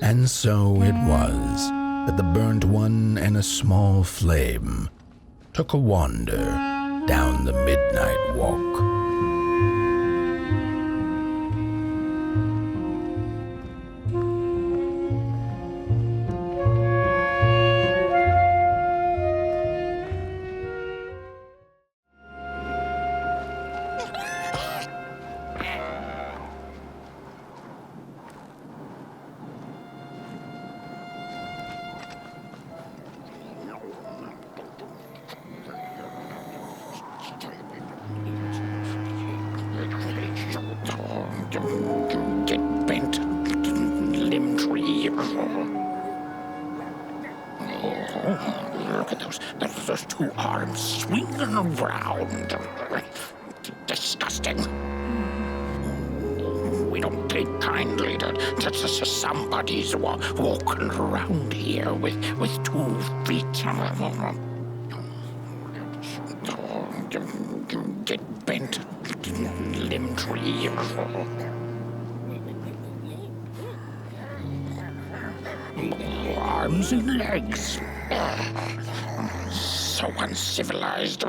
And so it was that the burnt one and a small flame took a wander down the midnight walk. Get bent, limb tree. Look at those two arms swinging around. Disgusting. We don't take kindly to somebody's walking around here with 2 feet. Get bent, limb tree. Arms and legs. So uncivilized.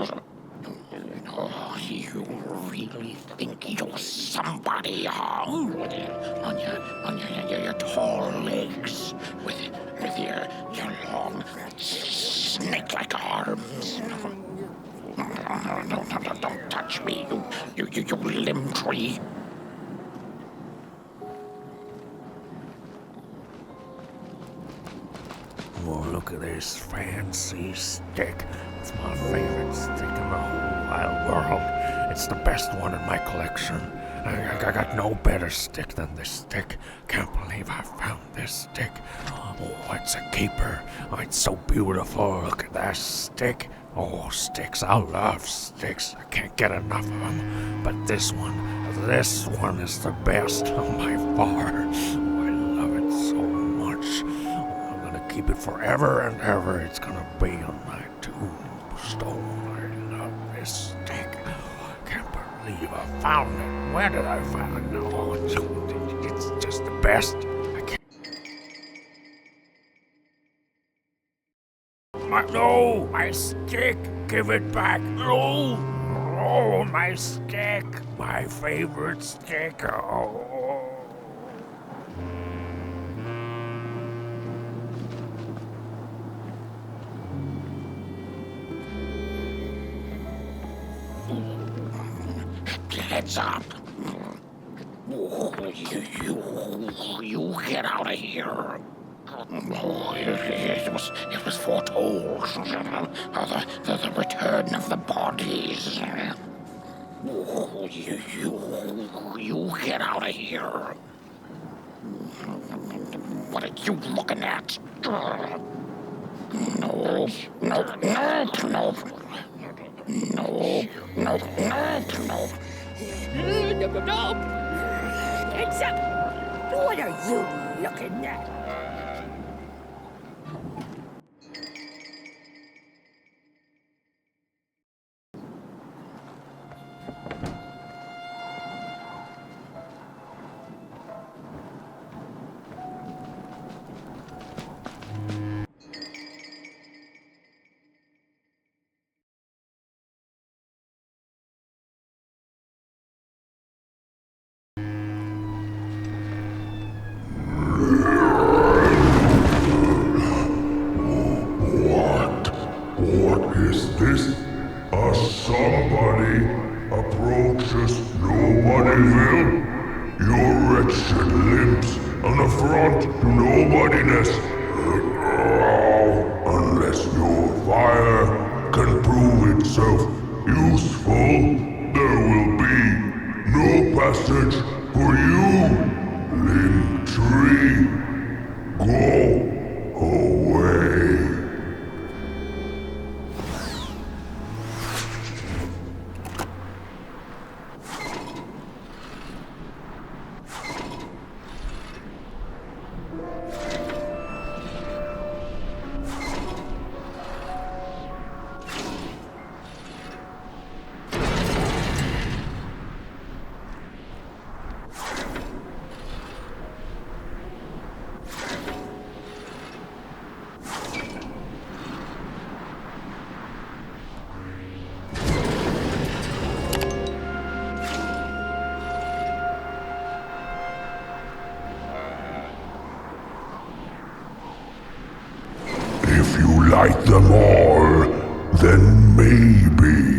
Oh, you really think you're somebody, huh? On your tall legs, with your long snake-like arms. No, don't touch me, you limb tree. Oh, look at this fancy stick. It's my favorite stick in the whole wide world. It's the best one in my collection. I got no better stick than this stick. Can't believe I found this stick. Oh, it's a keeper. Oh, it's so beautiful. Look at that stick. Oh, sticks. I love sticks. I can't get enough of them. But this one is the best by far. Oh, I love it so much. I'm gonna keep it forever and ever. It's gonna be on my tombstone. I love this stick. Can't believe I found it. Where did I find it? Oh, it's just the best. I can't. No, my stick. Give it back. No, my stick. My favorite stick. Oh. Heads up. You get out of here. Oh, it was foretold. The return of the bodies. Oh, you get out of here. What are you looking at? Nope. Except, what are you looking at? What is this? A somebody approaches nobody will? Your wretched limbs, an affront to nobodiness. Unless your fire can prove itself useful, there will be no passage for you, limb tree. Go away. light them all, then maybe.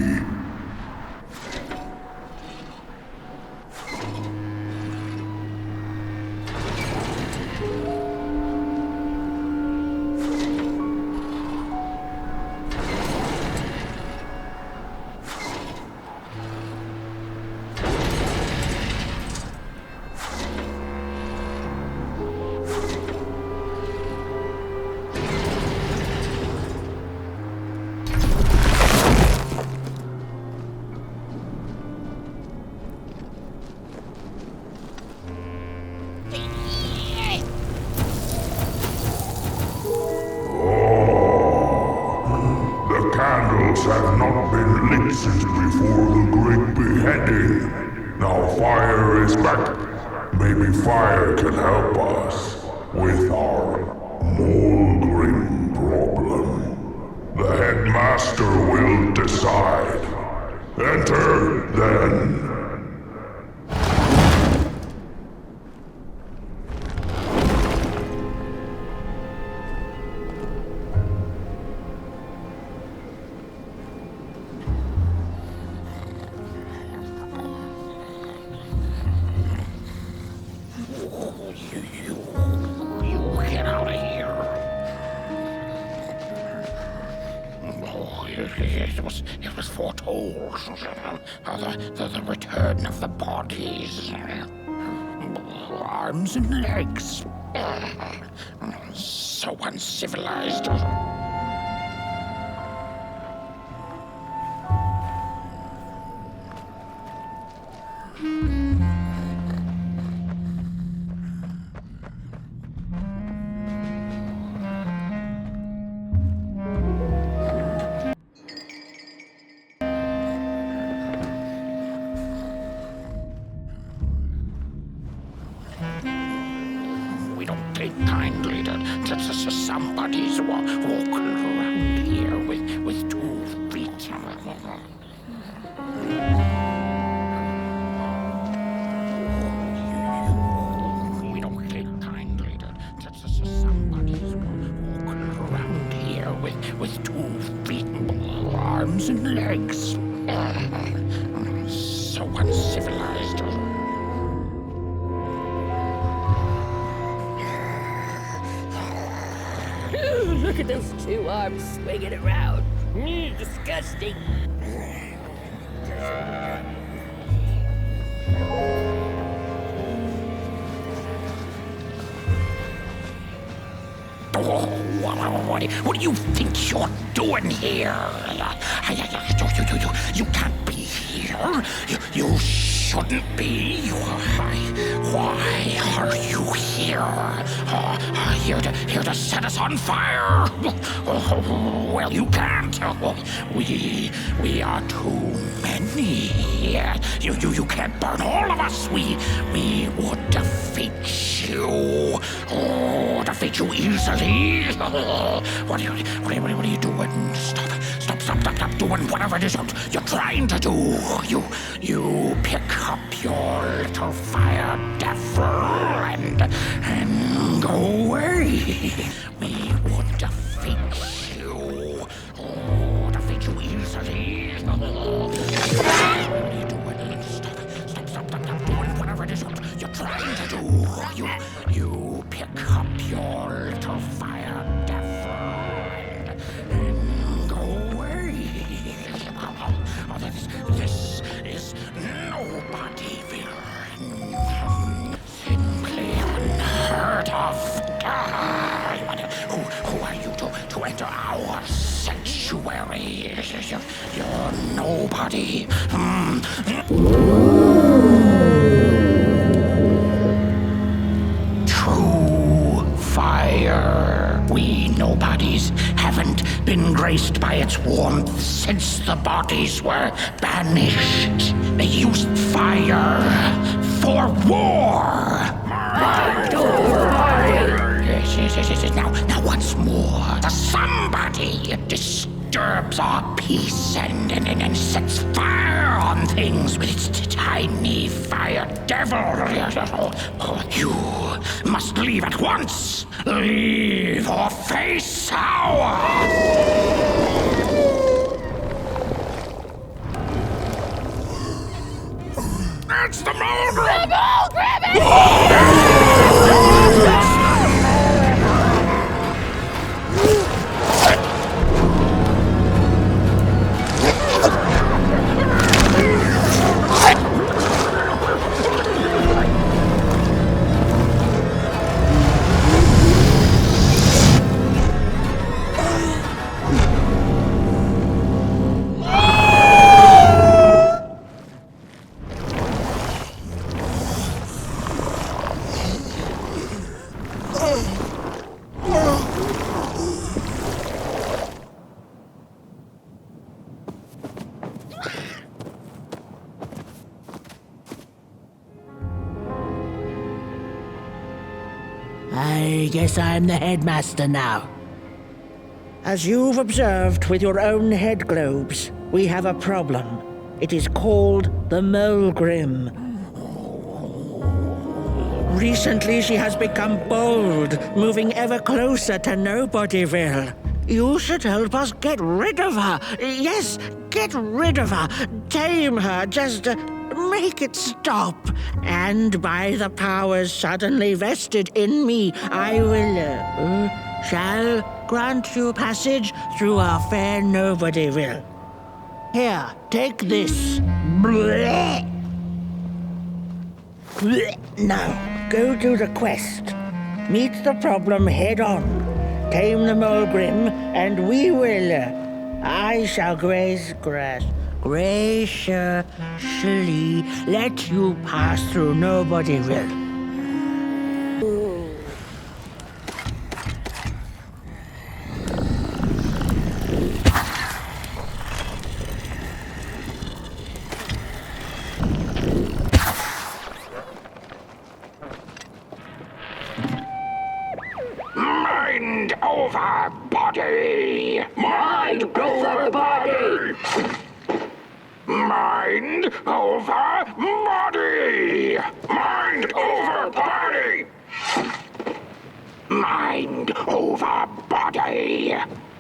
Have not been lit since before the great beheading. Now fire is back. Maybe fire can help us with our moldering problem. The headmaster will decide. Enter then. It was foretold. The return of the bodies. Arms and legs. So uncivilized. We don't take kindly to somebody's walking around here with 2 feet. We don't take kindly to somebody's walking around here with 2 feet, arms and legs. So uncivilized. Look at those 2 arms swinging around. Disgusting. What do you think you're doing here? You can't be here. You shouldn't be. Why are you here? Here to set us on fire? Well, you can't. We are too many. You can't burn all of us. We would defeat you. Defeat you easily. What are you doing? Stop doing whatever it is you're trying to do. You pick up your little fire devil and go away. We would defeat you. Defeat you easily. What are you doing? Stop doing whatever it is you're trying to do. You pick up your little fire devil and go away. This is Nobodyville. Simply unheard of. Who are you to enter our sanctuary? You're nobody. True fire. We nobodies haven't been graced by its warmth since the bodies were banished. They used fire for war. Yes, Now once more, somebody disturbs our peace and sets fire on things with its tiny fire devil. You must leave at once. Leave or face our... It's the Moldrum! The Moldrum! I guess I'm the headmaster now. As you've observed with your own head globes, we have a problem. It is called the Moldrum. Recently she has become bold, moving ever closer to Nobodyville. You should help us get rid of her. Yes, get rid of her. Tame her, just make it stop. And by the powers suddenly vested in me, I will, shall grant you passage through our fair Nobodyville. Here, take this. Blech. Blech. Now, go do the quest. Meet the problem head on. Tame the Moldrum, and we will, I shall graciously let you pass through Nobodyville. Mind over body! Mind over body! Mind over body! Mind over body! Mind over body!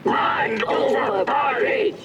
Mind over body!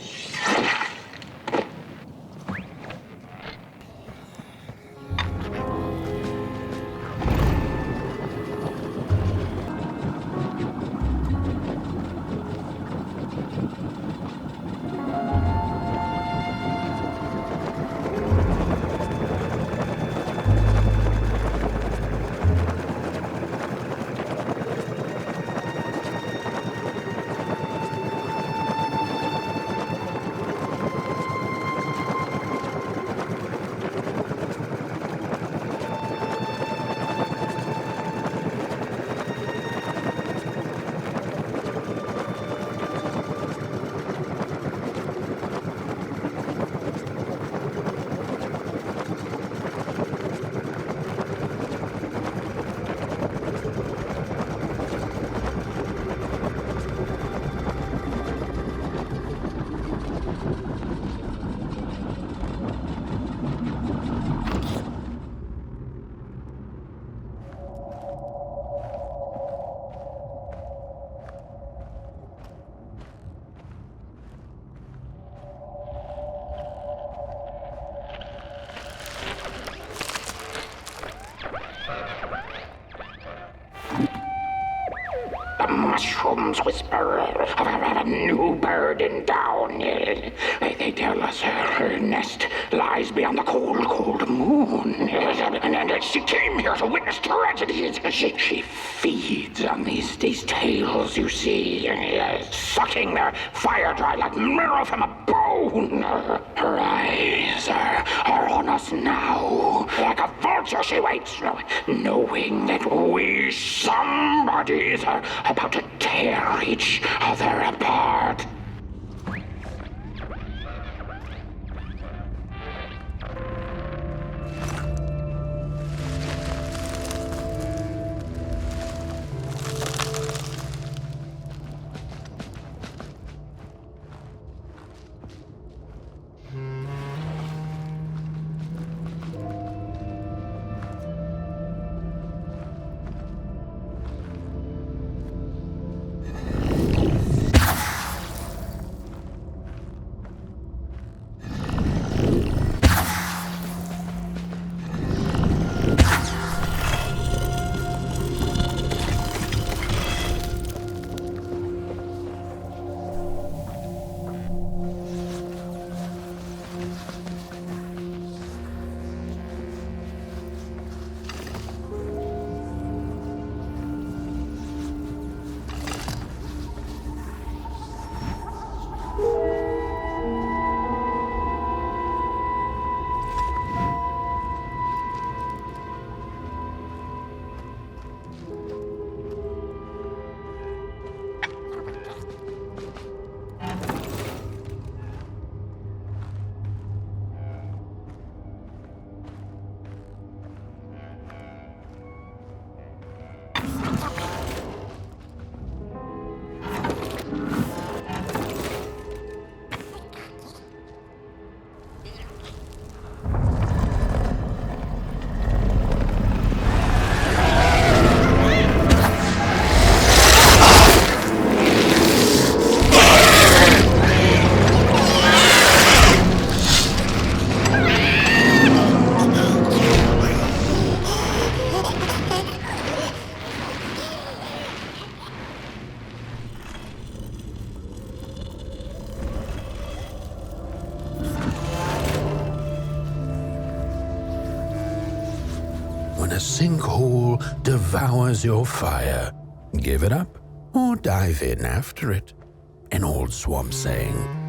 Mushrooms whisper of a new burden down. They tell us her nest lies beyond the cold moon. And she came here to witness tragedies. She feeds on these tales, you see, sucking their fire dry like marrow from a bone. Her eyes are on us now. Like a vulture she waits, knowing that we somebodies are about to tear each other apart. a sinkhole devours your fire. Give it up or dive in after it. An old swamp saying.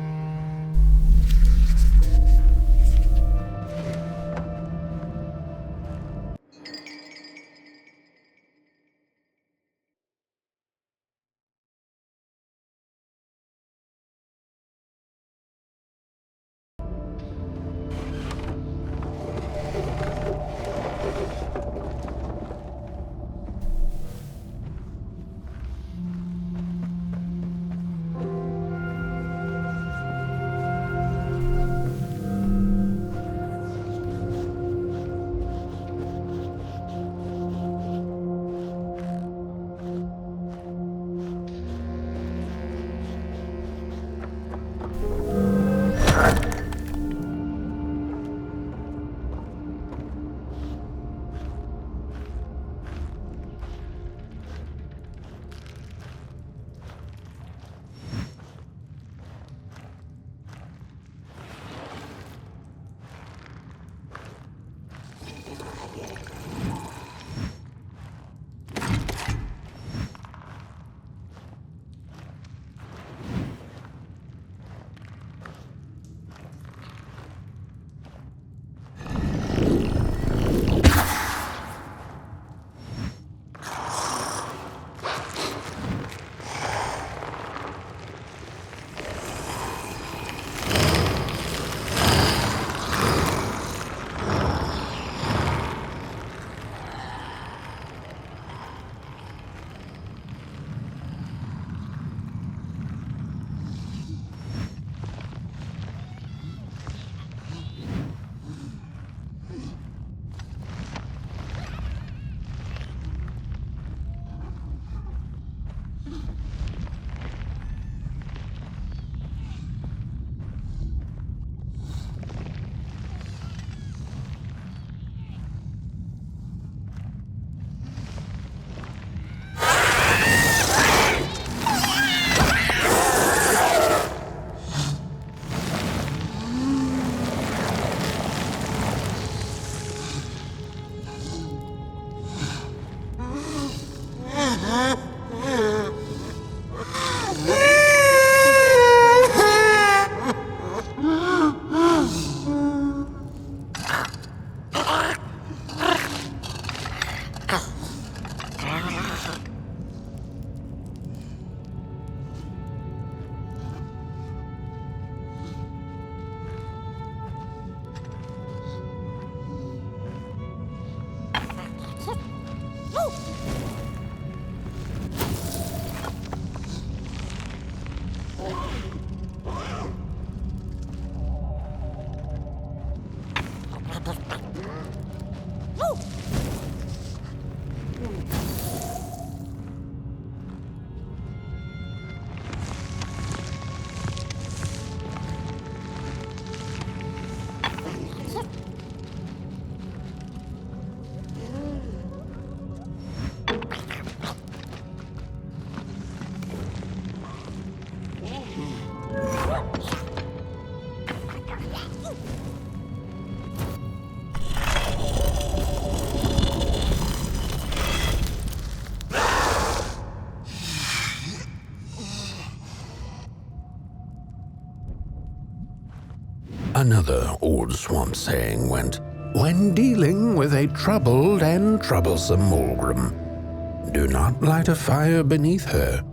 Another old swamp saying went, when dealing with a troubled and troublesome Mulgrim, do not light a fire beneath her,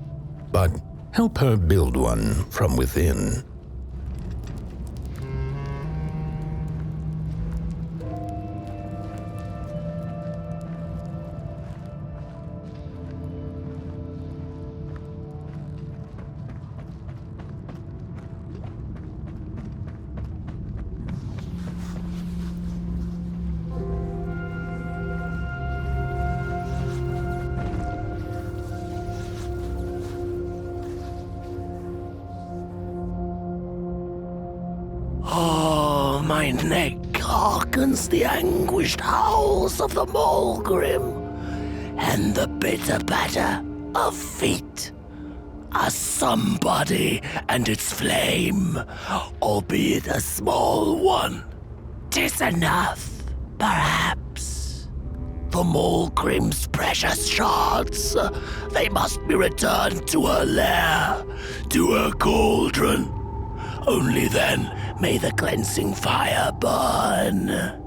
but help her build one from within. Oh, my neck hearkens the anguished howls of the Mulgrim, and the bitter patter of feet. A somebody and its flame, albeit a small one. 'Tis enough, perhaps. the Mulgrim's precious shards. They must be returned to her lair, to her cauldron. Only then may the cleansing fire burn.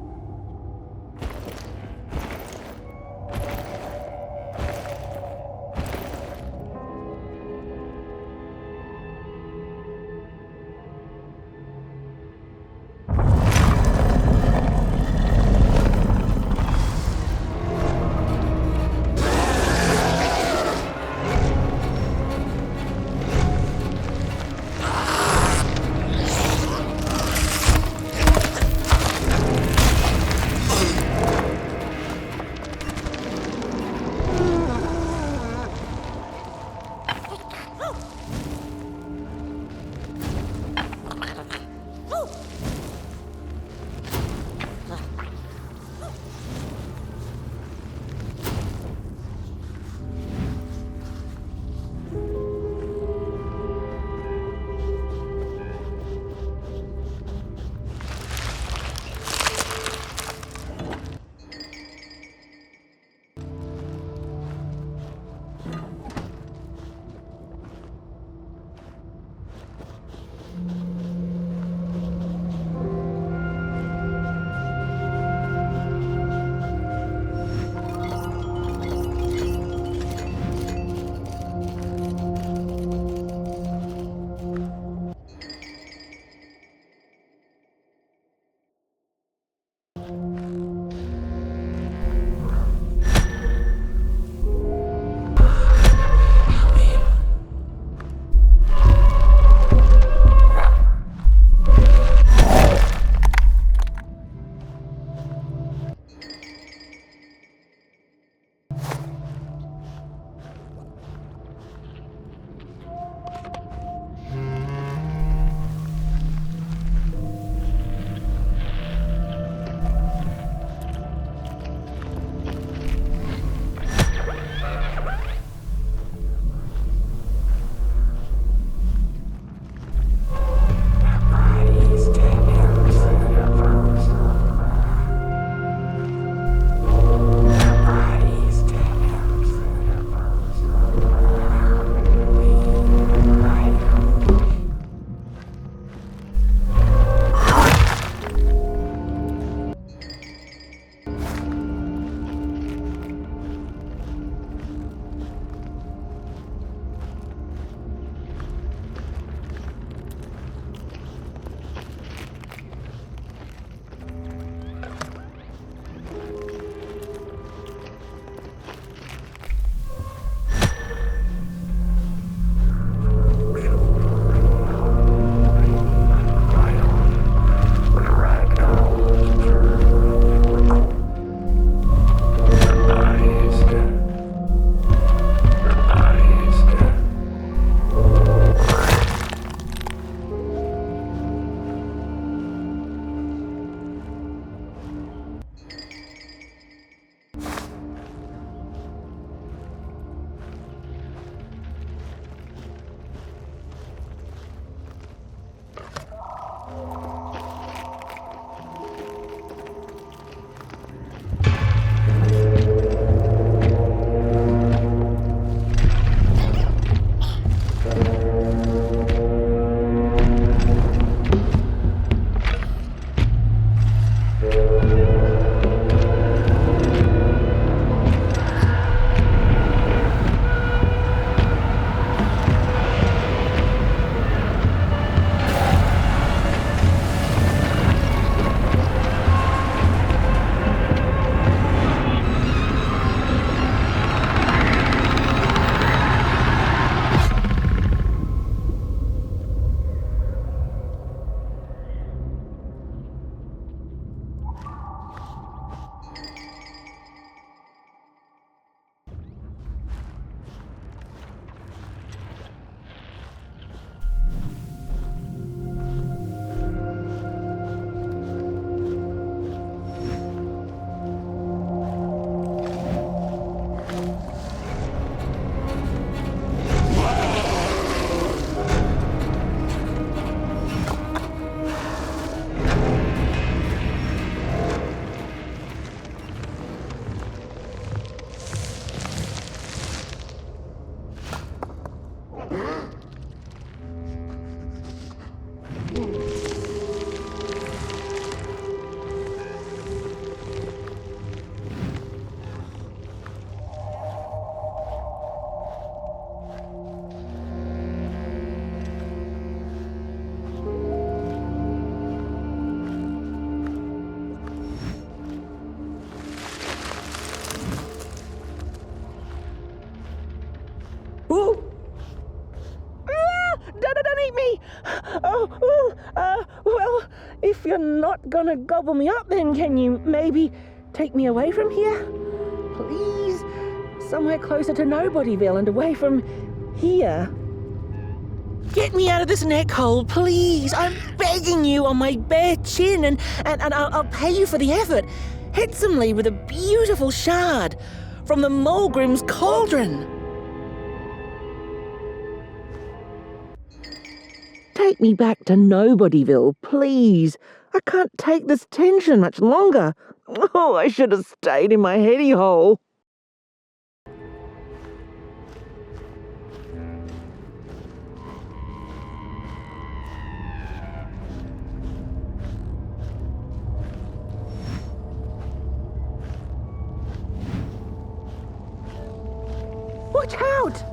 Ooh! Don't eat me! Well, if you're not gonna gobble me up, then can you maybe take me away from here? Please? Somewhere closer to Nobodyville and away from here. Get me out of this neck hole, please. I'm begging you on my bare chin, and I'll pay you for the effort. Handsomely with a beautiful shard from the Mulgrim's cauldron. Take me back to Nobodyville, please. I can't take this tension much longer. Oh, I should have stayed in my heady hole. Watch out!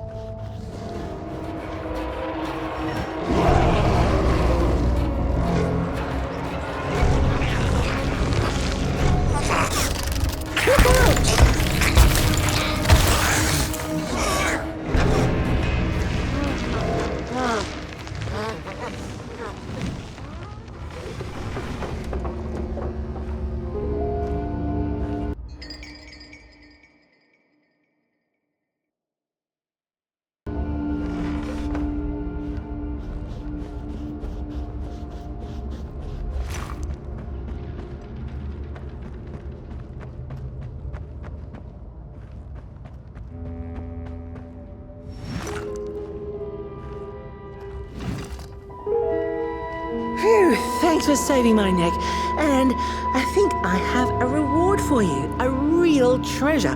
Phew, thanks for saving my neck. And I think I have a reward for you. A real treasure.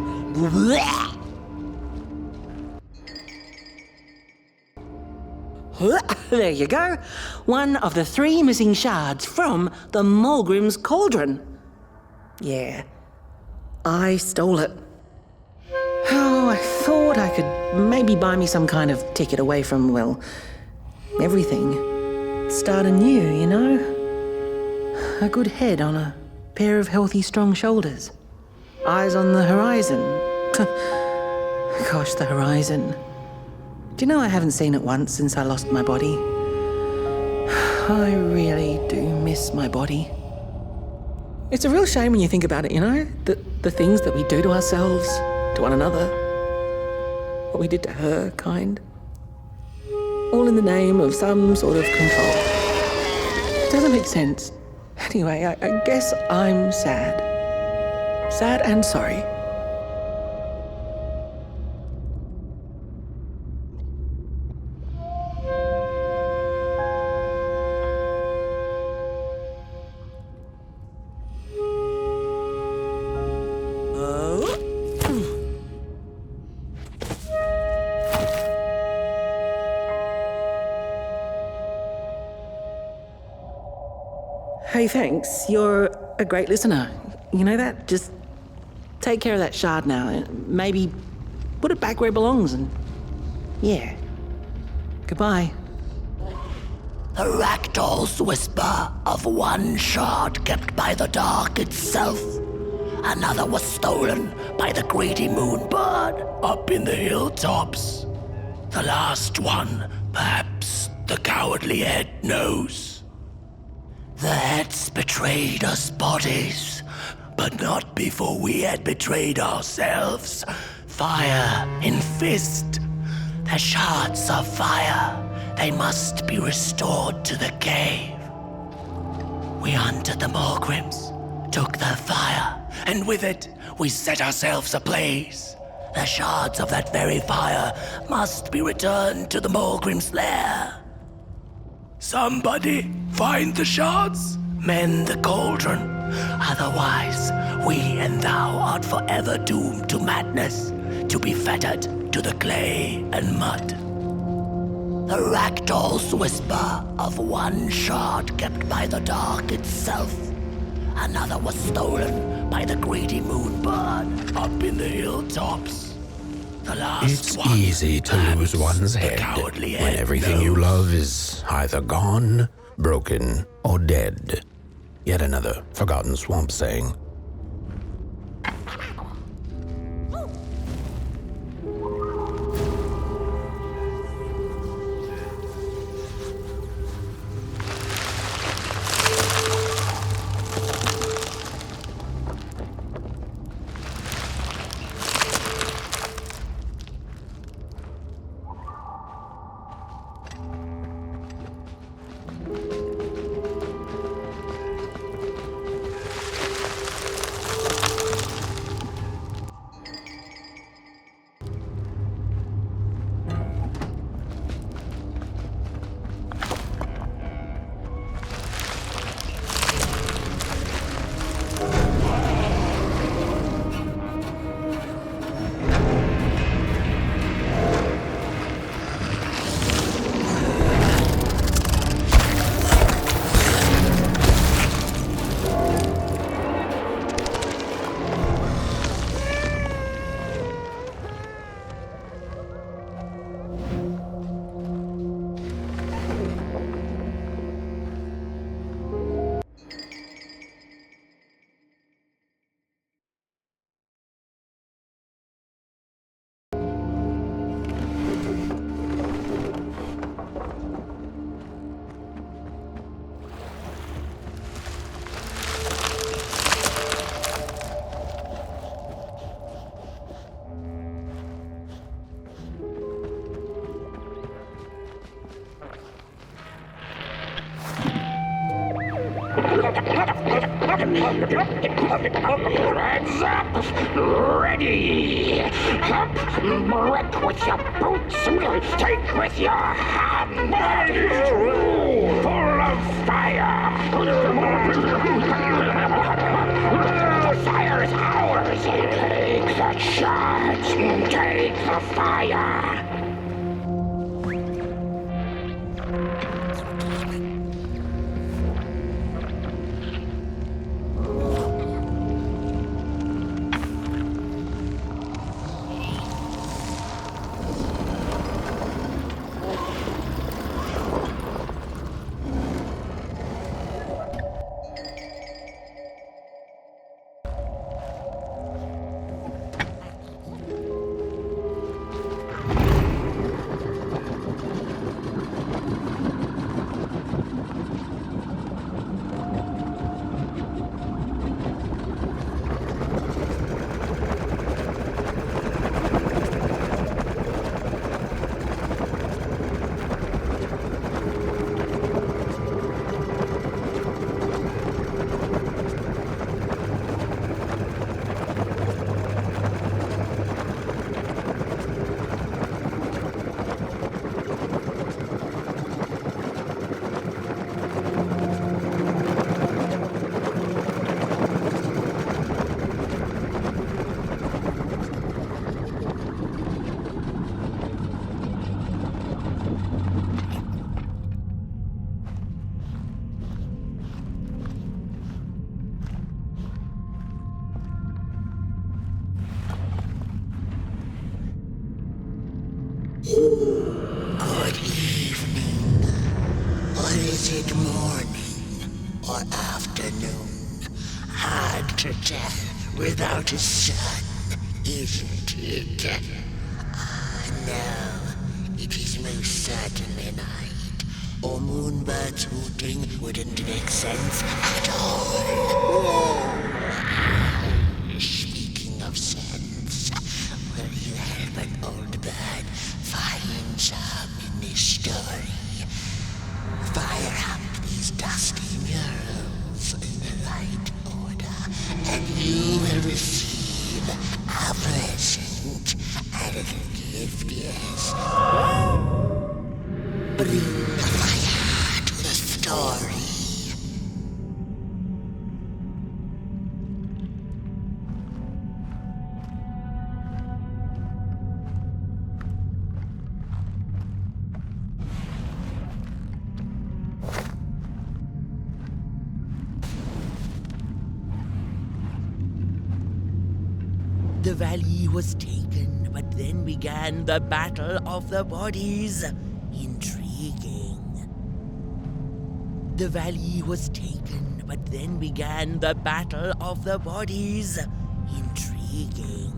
There you go. One of the 3 missing shards from the Mulgrim's cauldron. Yeah, I stole it. Oh, I thought I could maybe buy me some kind of ticket away from, well, everything. Start anew, you know? A good head on a pair of healthy, strong shoulders. Eyes on the horizon. Gosh, the horizon. Do you know I haven't seen it once since I lost my body? I really do miss my body. It's a real shame when you think about it, you know? The things that we do to ourselves, to one another. What we did to her, kind. All in the name of some sort of control. It doesn't make sense. Anyway, I guess I'm sad. Sad and sorry. Hey, thanks. You're a great listener. You know that? Just take care of that shard now. And maybe put it back where it belongs and... yeah. Goodbye. The ragdoll's whisper of one shard kept by the dark itself. Another was stolen by the greedy moonbird up in the hilltops. The last one, perhaps the cowardly head knows. The heads betrayed us bodies, but not before we had betrayed ourselves. Fire in fist. The shards of fire. They must be restored to the cave. We hunted the Mulgrims, took their fire, and with it, we set ourselves ablaze. The shards of that very fire must be returned to the Mulgrim's lair. Somebody find the shards, mend the cauldron. Otherwise, we and thou art forever doomed to madness, to be fettered to the clay and mud. The ragdoll's whisper of one shard kept by the dark itself. Another was stolen by the greedy moonbird up in the hilltops. The last It's one, easy to lose one's the head cowardly when head everything you knows. love is either gone, broken, or dead. Yet another forgotten swamp saying. Hands up! Ready! Up! Break with your boots! Take with your hands! Full of fire! The fire is ours! Take the charge! Take the fire! Good evening. Or is it morning or afternoon? Hard to tell without a sun, isn't it? No, it is most certainly night. Or moonbirds hooting wouldn't make sense at all. Speaking of sense, will you help an old bird find some in this story? Fire up these dusty murals in the right order, and you will receive a present, a little gift, yes. Bring the fire to the story. The valley was taken, but then began the battle of the bodies. Intriguing. The valley was taken, but then began the battle of the bodies. Intriguing.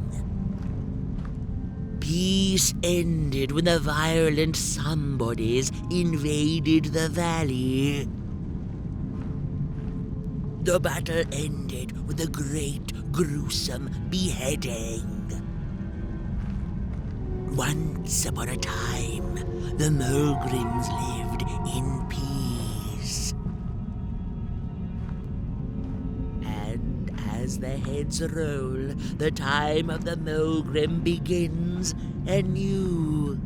Peace ended when the violent somebodies invaded the valley. The battle ended with a great, gruesome beheading. Once upon a time, the Mulgrims lived in peace. And as the heads roll, the time of the Mulgrim begins anew.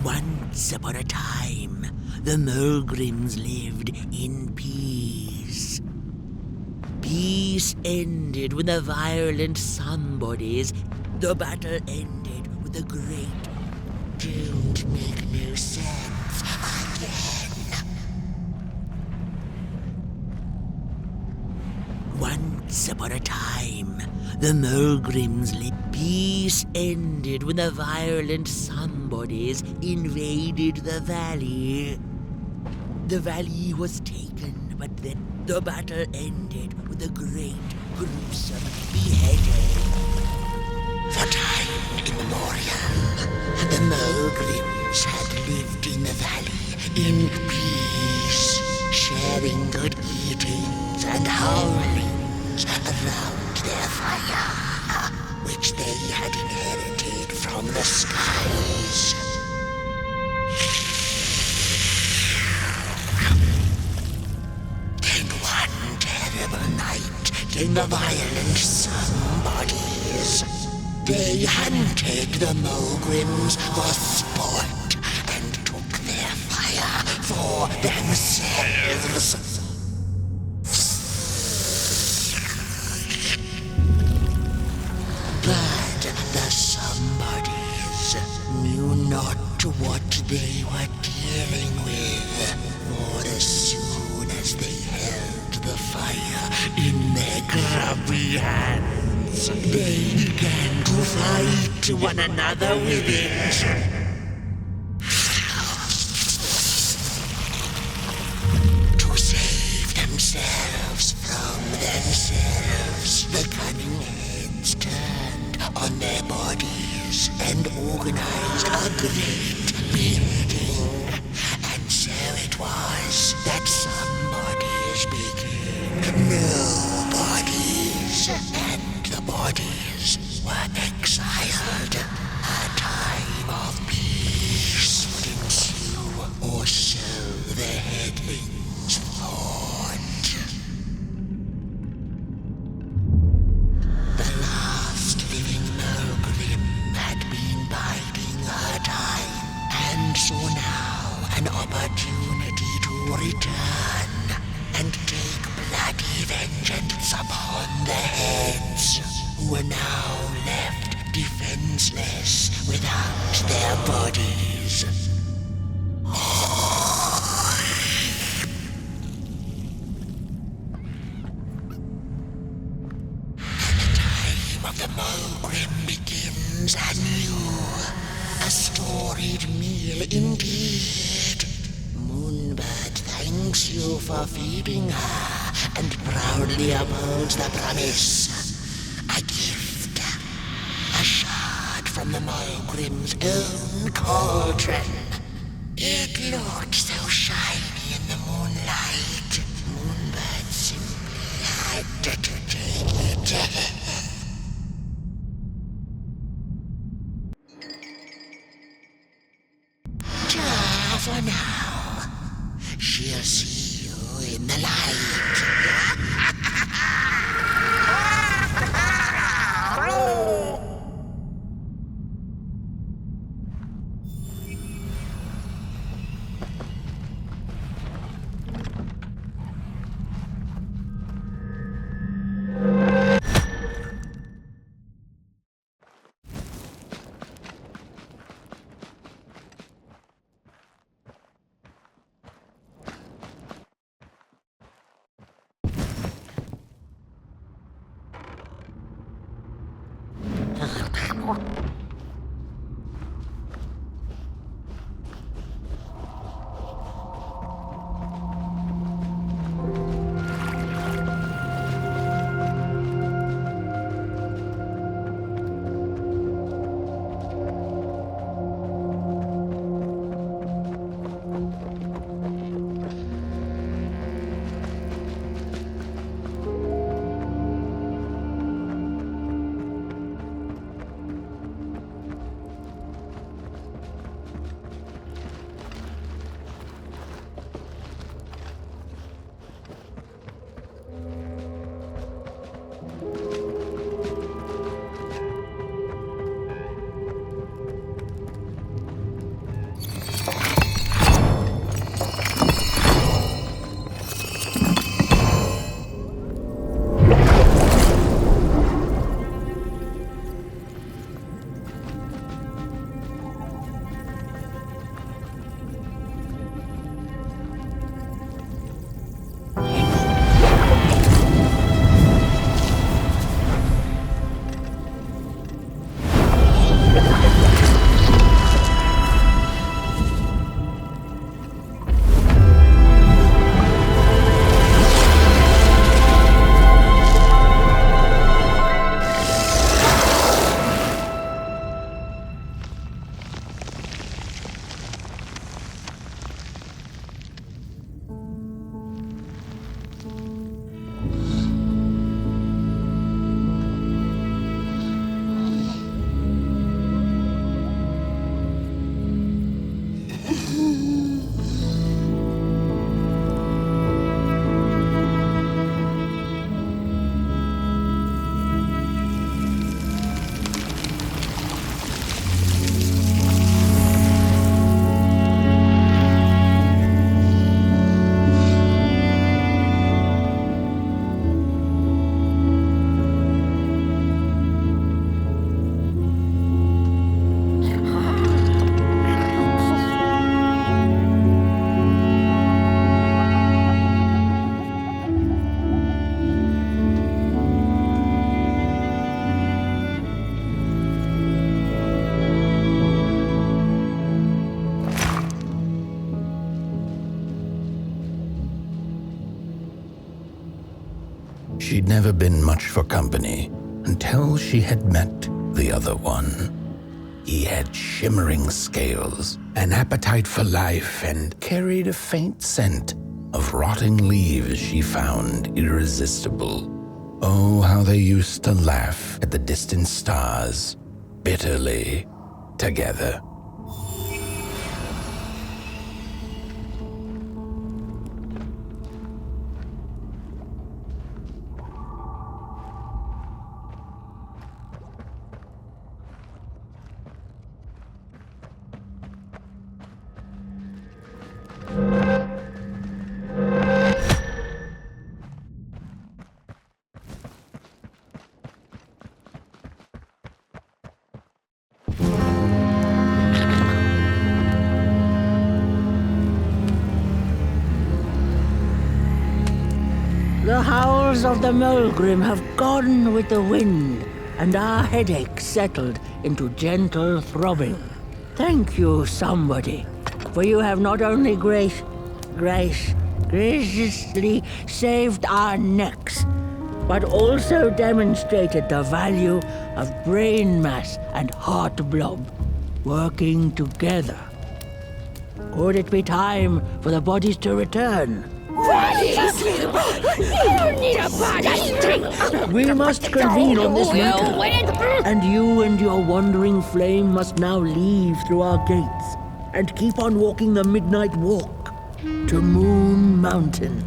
Once upon a time, the Mulgrims lived in peace. Peace ended when the violent somebodies. The battle ended with a great. Don't make no sense again. Once upon a time, the Mulgrims lived. Peace ended when the violent somebodies invaded the valley. The valley was taken, but then the battle ended with a great, gruesome beheading. For time immemorial, the Mulgrims had lived in the valley in peace, sharing good eatings and howlings around their fire, which they had inherited from the skies. Then one terrible night came the violent somebodies. They hunted the Mogrims for sport and took their fire for themselves. But the somebodies knew not what they were dealing with, for as soon as they held the fire in their grubby hands, they began to fight one another with it. To save themselves from themselves, the cunning heads turned on their bodies and organized a great building. And so it was that somebodies became nobodies, and the bodies were exiled. A time of peace would ensue, or so the headlings thought. The last living Mogrim had been biding her time, and saw now an opportunity to return and take bloody vengeance upon the heads, who were now left defenseless without their bodies. Of the Mogrim begins anew. A storied meal indeed. Moonbird thanks you for feeding her and proudly upholds the promise. A gift. A shard from the Mogrim's own cauldron. It looked so shiny in the moonlight. Moonbird simply had to take it. For now, she'll see you in the light. She'd never been much for company until she had met the other one. He had shimmering scales, an appetite for life, and carried a faint scent of rotting leaves she found irresistible. Oh, how they used to laugh at the distant stars, bitterly, together. The howls of the Mulgrim have gone with the wind, and our headaches settled into gentle throbbing. Thank you, somebody, for you have not only graciously saved our necks, but also demonstrated the value of brain mass and heart blob working together. Could it be time for the bodies to return? Bodies! You don't need a body! We must convene on this matter, wait. and you and your wandering flame must now leave through our gates and keep on walking the midnight walk to Moon Mountain.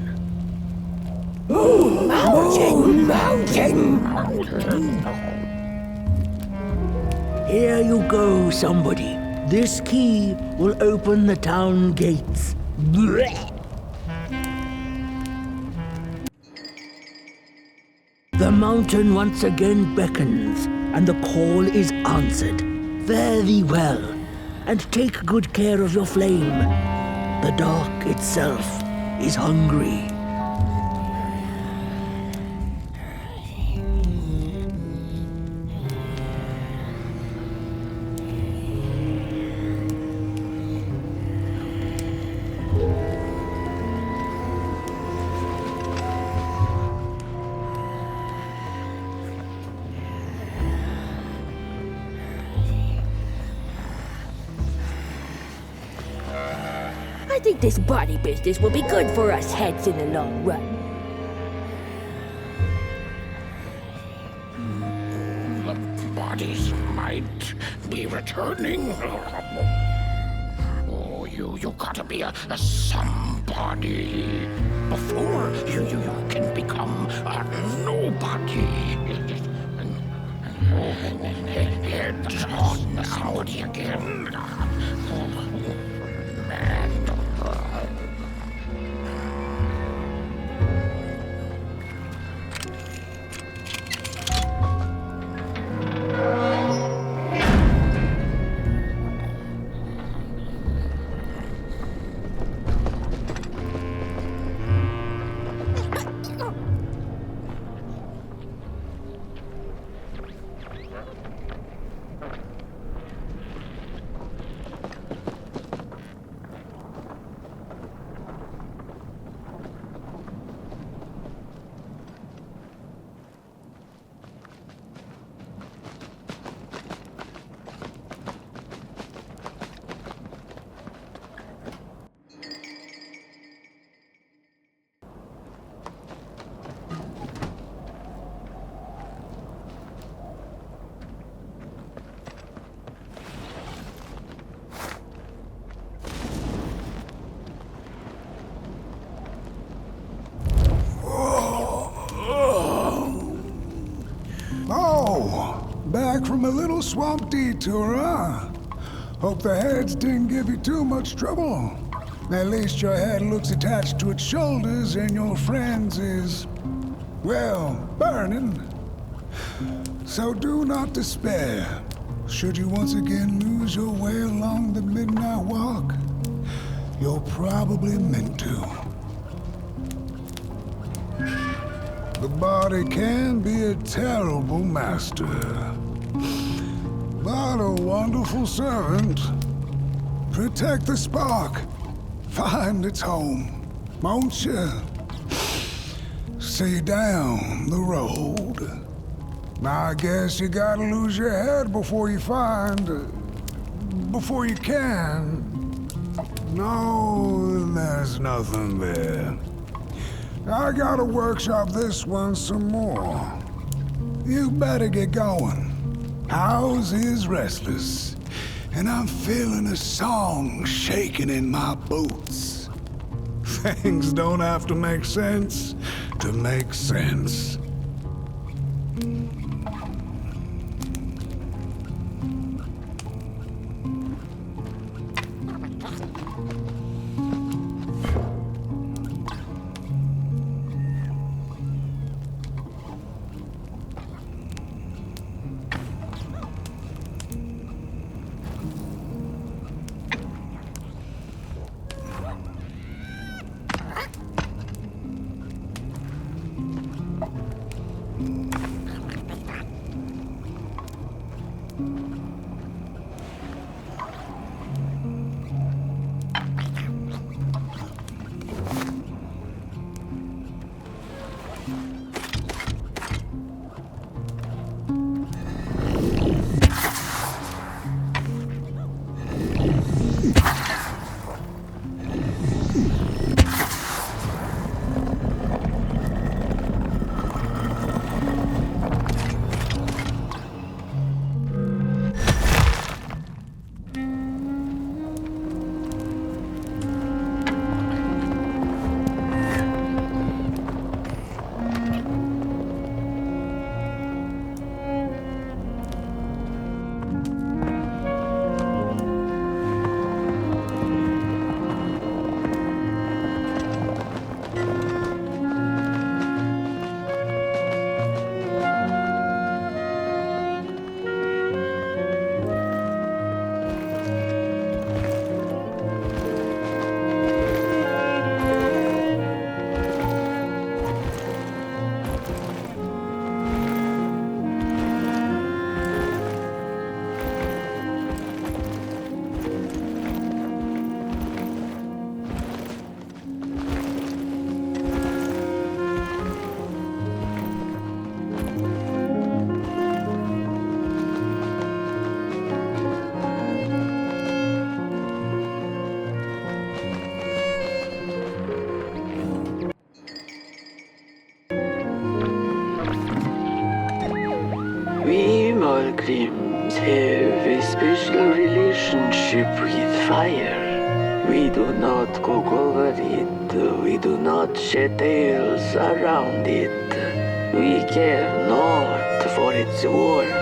Mountain! Here you go, somebody. This key will open the town gates. Blech. The mountain once again beckons, and the call is answered. Fare thee well, and take good care of your flame. The dark itself is hungry. I think this body business will be good for us heads in the long run. The bodies might be returning. Oh, you gotta be a somebody before you can become a nobody. Somebody again. Man. Back from a little swamp detour, huh? Hope the heads didn't give you too much trouble. At least your head looks attached to its shoulders and your friend's is, well, burning. So do not despair. Should you once again lose your way along the midnight walk, you're probably meant to. The body can be a terrible master, but a wonderful servant. Protect the spark. Find its home, won't you? See down the road. Now I guess you gotta lose your head before you before you can. No, there's nothing there. I gotta workshop this one some more. You better get going. House is restless, and I'm feeling a song shaking in my boots. Things don't have to make sense to make sense. We Malgrims have a special relationship with fire. We do not cook over it. We do not shed tales around it. We care not for its warmth.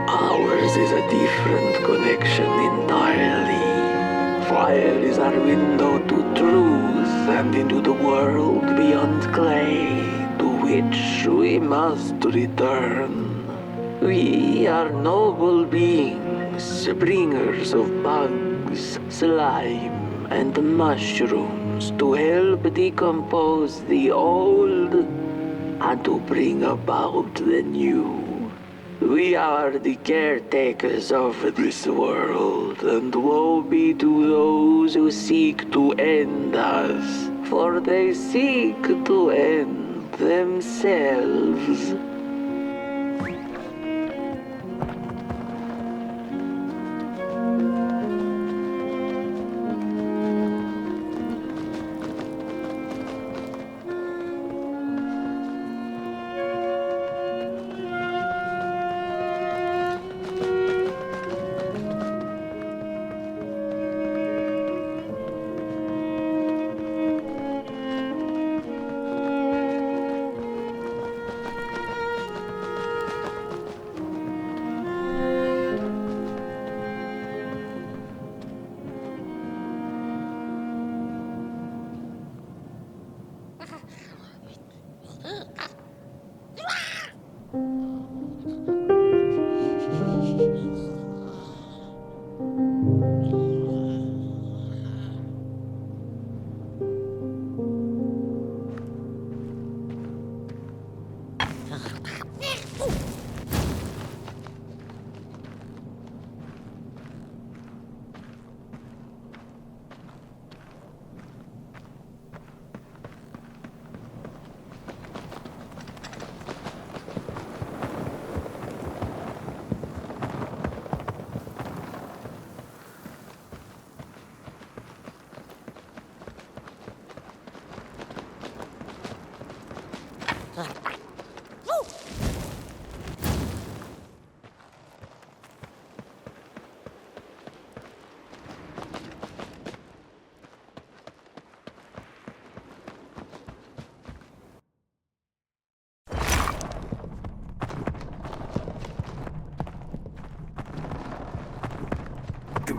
Ours is a different connection entirely. Fire is our window to truth and into the world beyond clay, to which we must return. We are noble beings, bringers of bugs, slime, and mushrooms to help decompose the old and to bring about the new. We are the caretakers of this world, and woe be to those who seek to end us, for they seek to end themselves.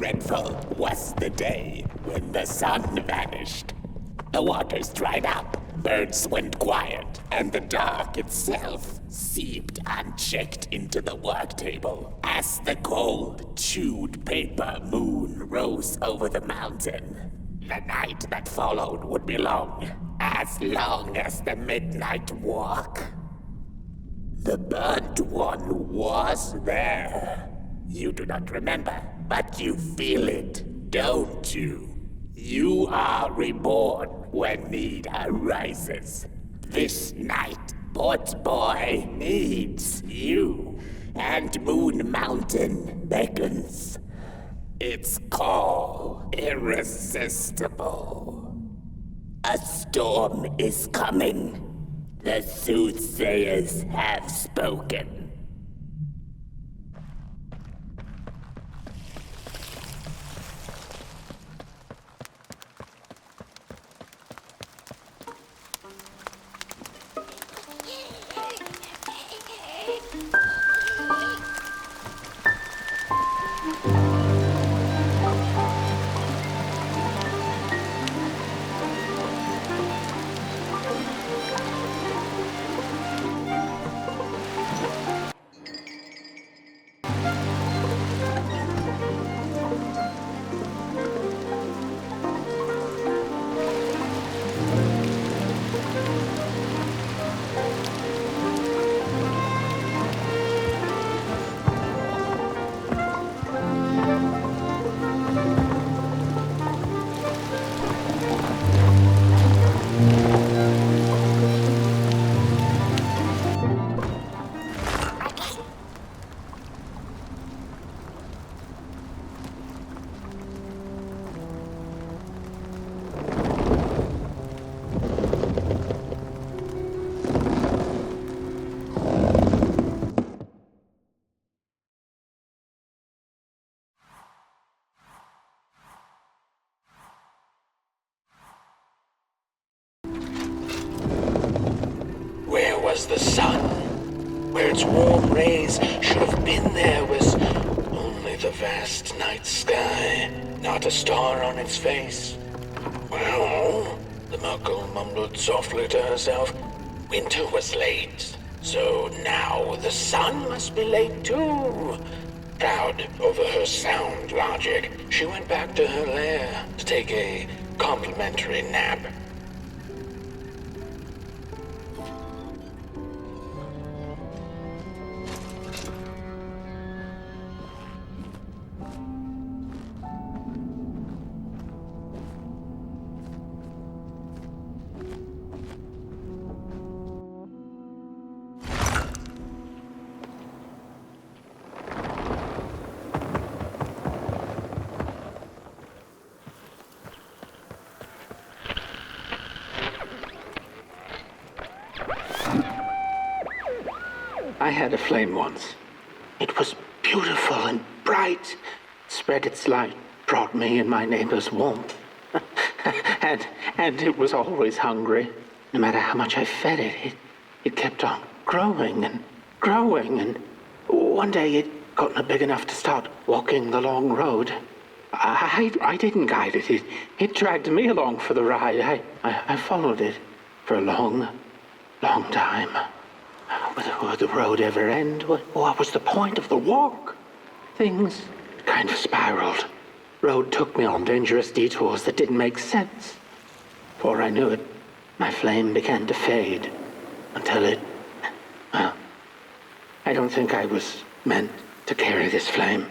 dreadful was the day when the sun vanished. The waters dried up, birds went quiet, and the dark itself seeped unchecked into the work table as the cold, chewed paper moon rose over the mountain. The night that followed would be long as the midnight walk. The burnt one was there. You do not remember, but you feel it, don't you? You are reborn when need arises. This night, Potboy needs you, and Moon Mountain beckons. Its call irresistible. A storm is coming. The soothsayers have spoken. Was the sun. Where its warm rays should have been, there was only the vast night sky, not a star on its face. Well, the muckle mumbled softly to herself, winter was late, so now the sun must be late too. Proud over her sound logic, she went back to her lair to take a complimentary nap. I had a flame once. It was beautiful and bright, spread its light, brought me and my neighbors warmth. and it was always hungry. No matter how much I fed it, it kept on growing and growing, and one day it got big enough to start walking the long road. I didn't guide it. It dragged me along for the ride. I followed it for a long, long time. Would the road ever end? What was the point of the walk? Things kind of spiraled. Road took me on dangerous detours that didn't make sense. Before I knew it, my flame began to fade until well, I don't think I was meant to carry this flame.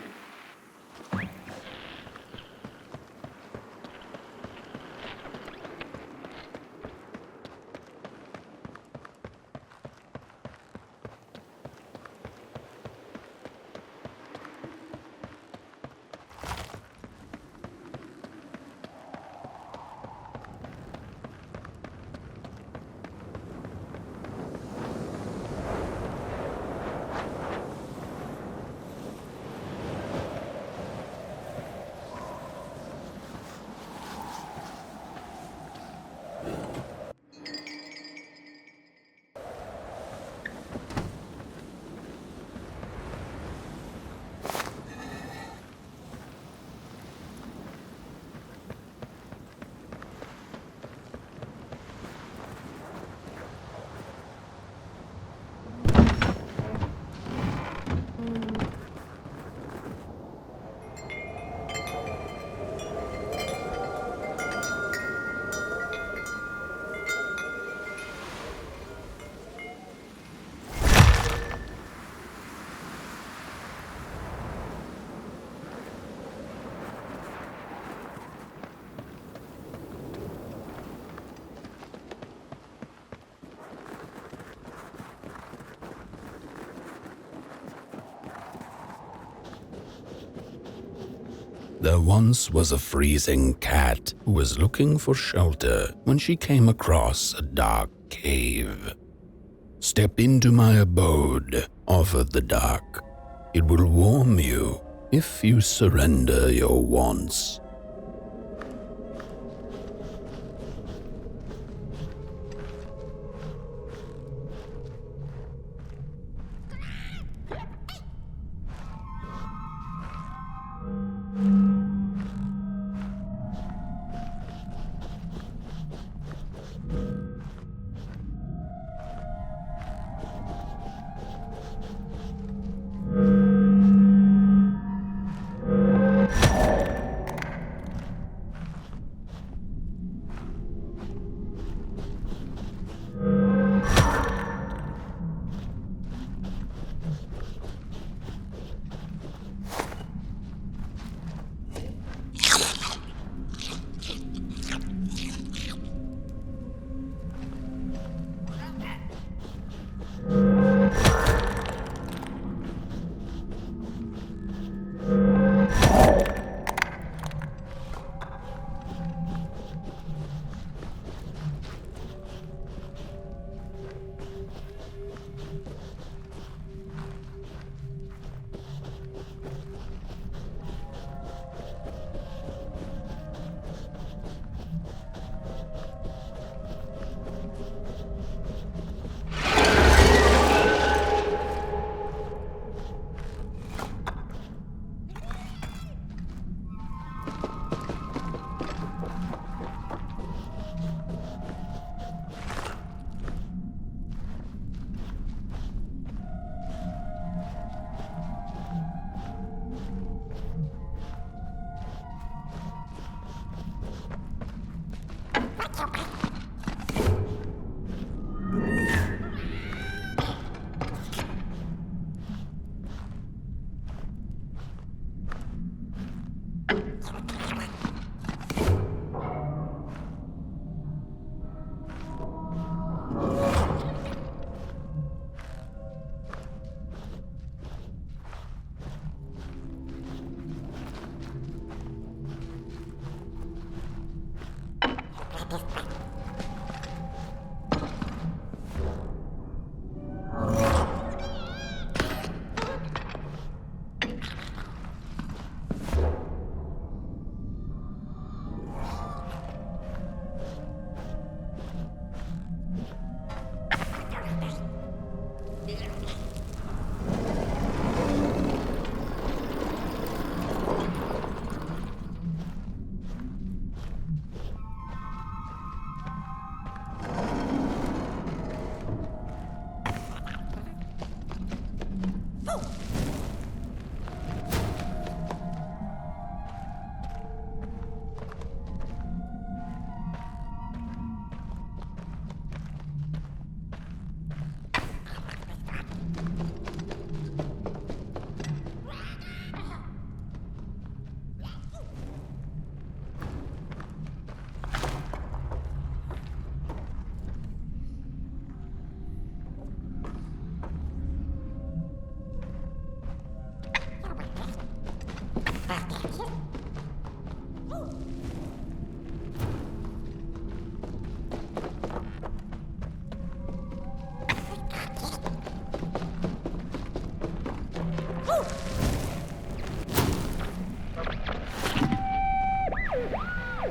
There once was a freezing cat who was looking for shelter when she came across a dark cave. "Step into my abode," offered the dark. "It will warm you if you surrender your wants."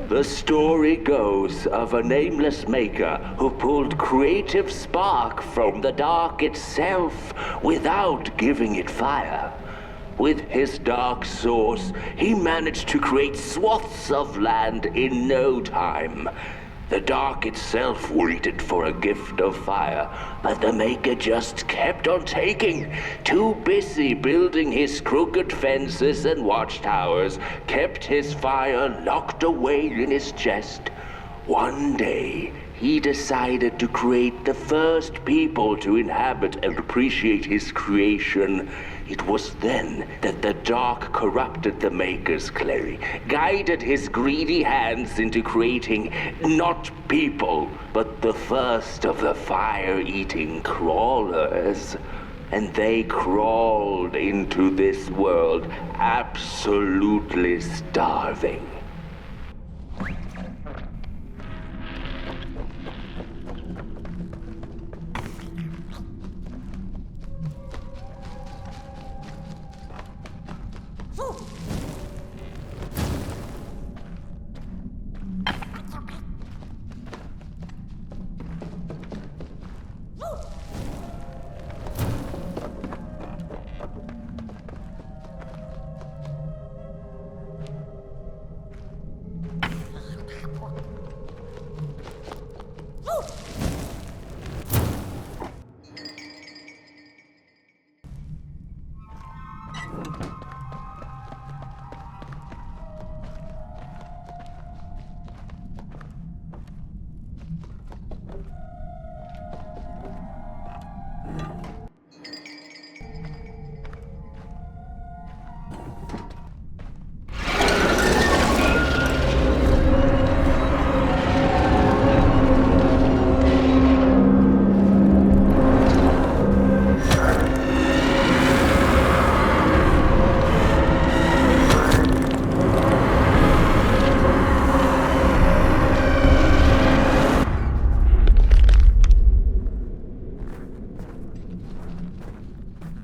The story goes of a nameless maker who pulled creative spark from the dark itself without giving it fire. With his dark source, he managed to create swaths of land in no time. The dark itself waited for a gift of fire, but the maker just kept on taking. Too busy building his crooked fences and watchtowers, kept his fire locked away in his chest. One day, he decided to create the first people to inhabit and appreciate his creation. It was then that the dark corrupted the maker's clay, guided his greedy hands into creating not people, but the first of the fire-eating crawlers. and they crawled into this world absolutely starving.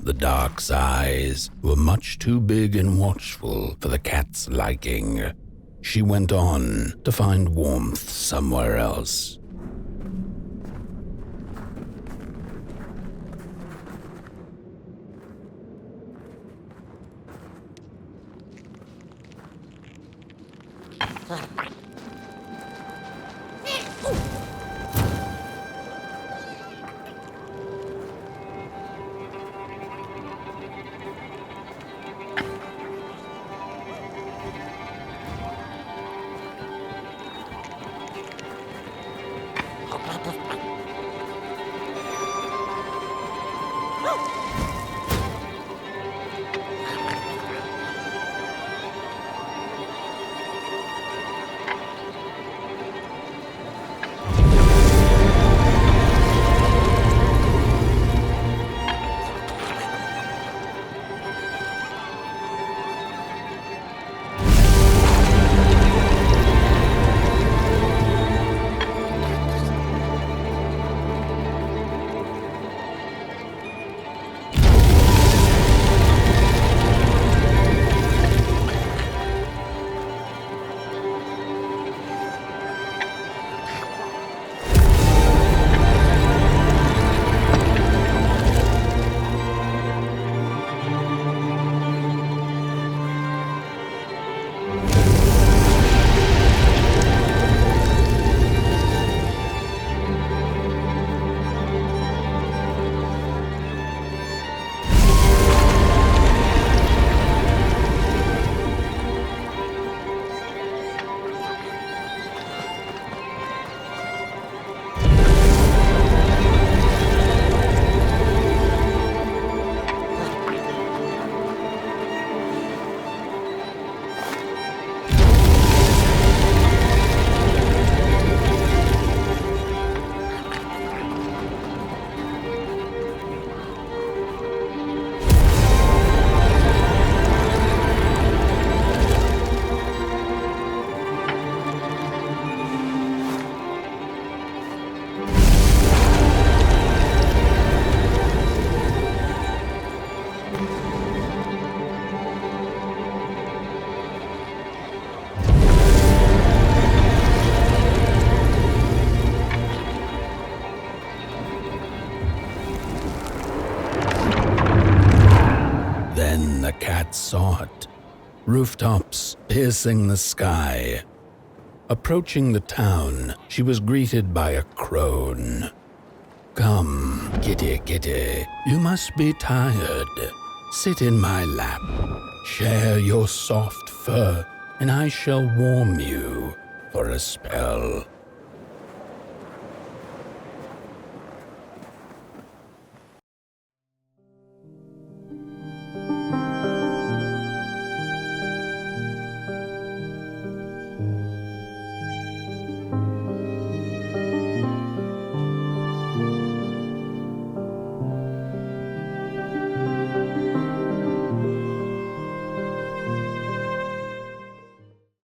The dark's eyes were much too big and watchful for the cat's liking. She went on to find warmth somewhere else. The cat saw it. Rooftops piercing the sky. Approaching the town, she was greeted by a crone. "Come, kitty, kitty, you must be tired. Sit in my lap. Share your soft fur, and I shall warm you for a spell."